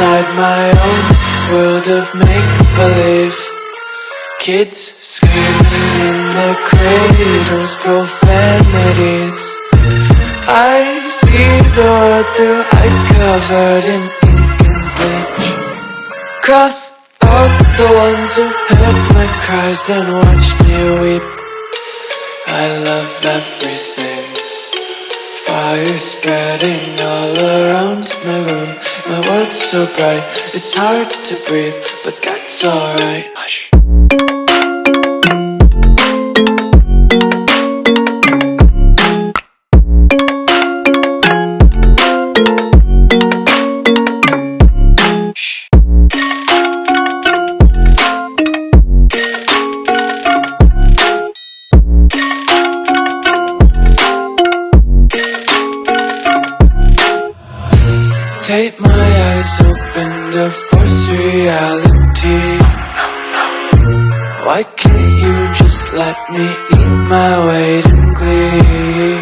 inside my own world of make-believe. Kids screaming in their cradles, profanities. I see the world through eyes covered in ink and bleach. Cross out the ones who heard my cries and watched me weep. I love everything. Fire spreading all around my room. My world's so bright, it's hard to breathe, but that's alright. Hush. Tape my eyes open to force reality. Why can't you just let me eat my weight in glee?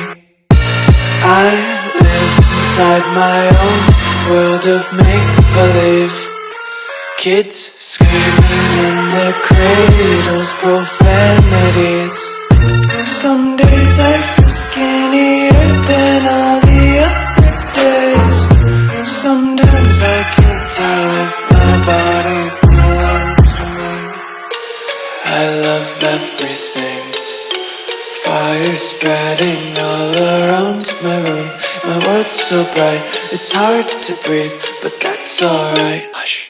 I live inside my own world of make-believe. Kids screaming in their cradles, profanities. Some days I feel skinnier than all the other days. Sometimes I can't tell if my body belongs to me. I love everything. Fire spreading all around my room. My world's so bright, it's hard to breathe, but that's alright. Hush.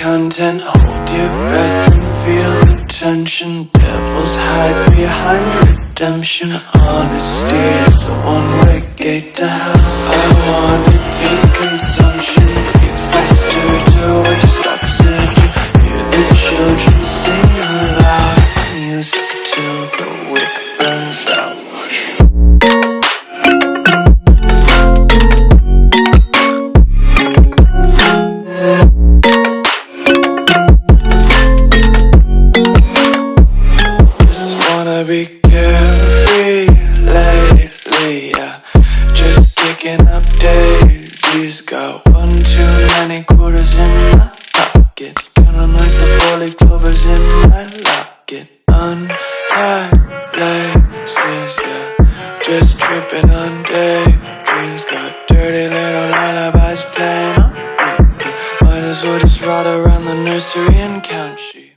Content, hold your breath and feel the tension. Devils hide behind redemption. Honesty is a one-way gate to hell. I wanna taste consumption. Breathe faster to waste oxygen. Hear the children sing aloud. It's music till the wick burns out. Be carefree lately, yeah. Just picking up daisies. Got one too many quarters in my pockets. Counting like the four-leaf clovers in my locket. Untied laces, yeah. Just tripping on daydreams. Got dirty little lullabies playing on repeat. Might as well just ride around the nursery and count sheep.